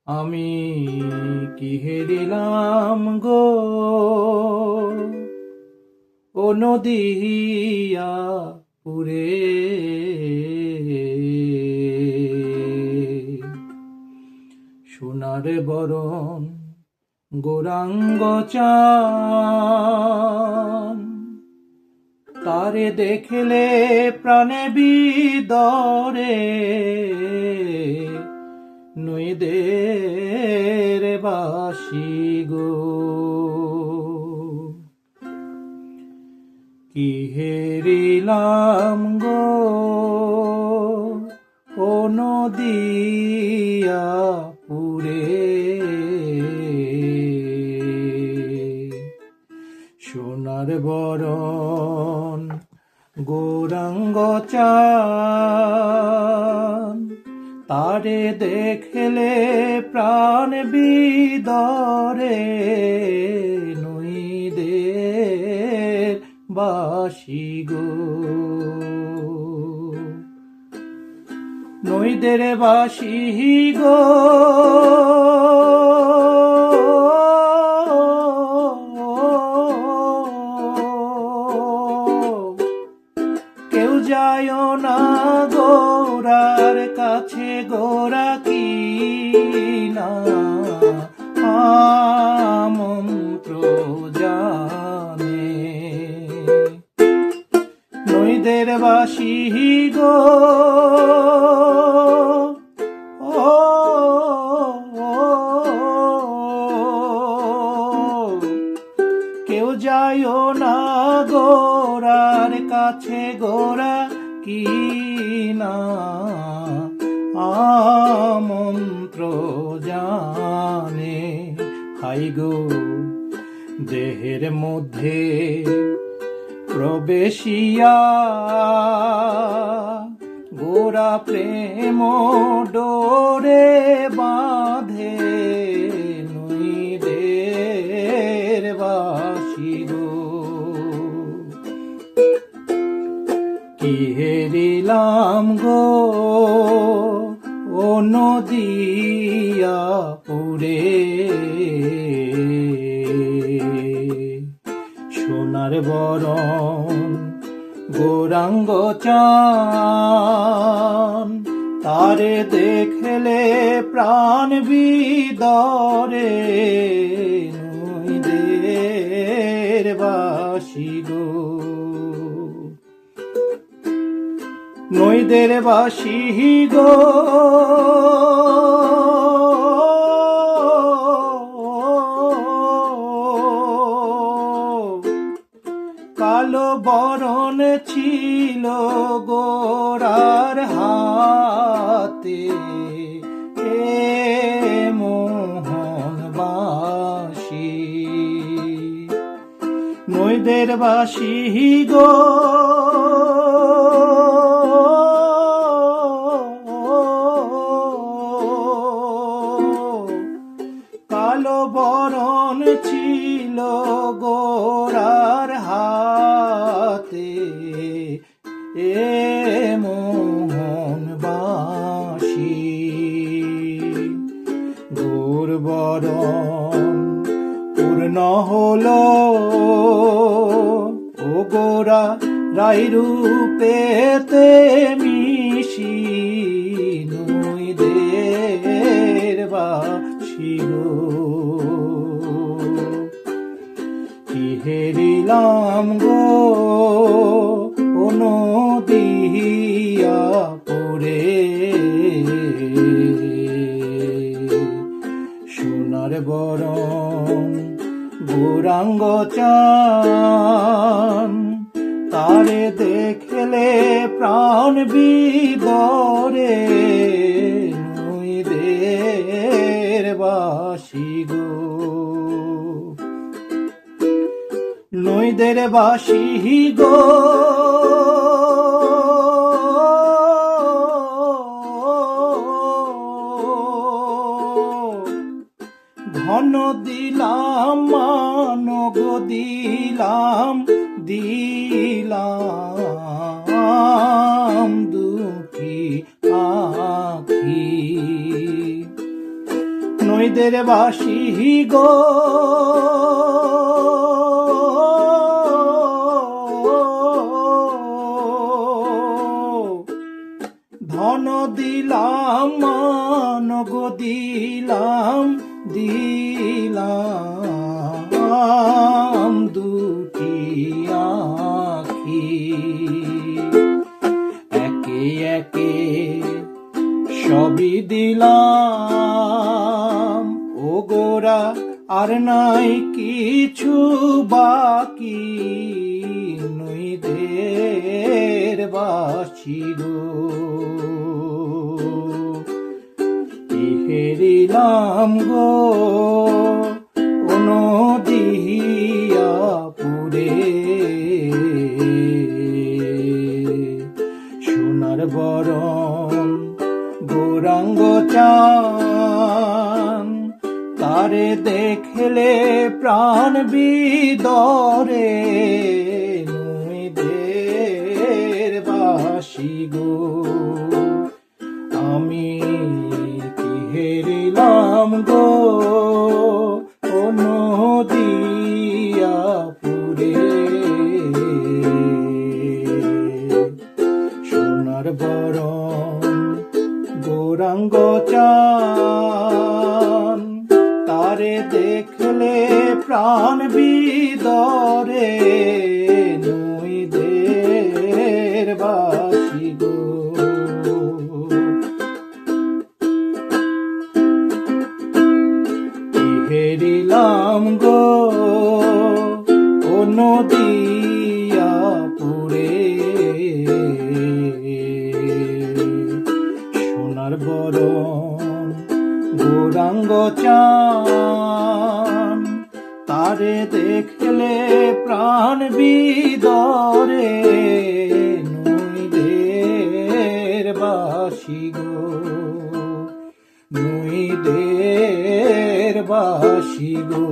আমি কি হেরিলাম গো, ও নদিয়া পুরে। সোনার বরণ গৌরাঙ্গ চান, তারে দেখলে প্রাণে বিদরে। নইদের বাসি গো, কি হেরিলাম গো, ও নদিয়া পুরে। সোনার বরণ গৌরাঙ্গ চান, তারে দেখলে প্রাণ বিদরে। নইদের বাসি গো, নইদের বাসি গো, কেউ যায় না গোরার কাছে, গোরা কি না আমন্ত্র জানে। নইদের বাসি গো, ও কেউ যায় না গোরার কাছে, গোরা কি না আমন্ত্র জানে। হাই গো, দেহের মধ্যে প্রবেশিয়া গোরা প্রেম ডোরে বাঁধে। নইদের বাসি গো, কি হেরিলাম গো, ও নদিয়া পুরে। সোনার বরণ গৌরাঙ্গ চান, তারে দেখলে প্রাণ বিদরে। নইদের বাসি গো, নইদের বাসি গো, কালো বরণ ছিল গোরার হাতে, এ মোহন বাসি। নইদের বাসি গো, কালো বরণ ছিল গোরার হাতে, এ মোহন বাসি। গোর বরণ পূর্ণ হলো, ও গোরা রাই রূপেতে মিশি। নইদের বাসি গো, কি হেরিলাম গো, ও নদিয়া পুরে। সোনার বরণ গৌরাঙ্গ চান, তারে দেখলে প্রাণ বিদরে। নইদের বাসি গো, নইদের বাসি গো, ধন দিলাম মানব দিলাম, দিলাম দুটি আখি। নইদের বাসি গো ধন দিলাম মান গো দিলাম দিলাম দুটি আঁখি একে একে সবই দিলাম ও গোরা আর নাই কিছু বাকি নইদের বাসি গো হেরিলাম গো ও নদিয়া পুরে সোনার বরণ গৌরাঙ্গ চান তারে দেখলে প্রাণ বিদরে নইদের বাসি গো আমি কি হেরিলাম গো ও নদিয়া পুরে সোনার বরণ গৌরাঙ্গ চান তারে দেখলে প্রাণ বিদরে নইদের বাসি গো হেরিলাম গো ও নদিয়া পুরে সোনার বরণ গৌরাঙ্গ চান তারে দেখলে প্রাণ বিদরে নইদের বাসি গো নইদের বাসি গো।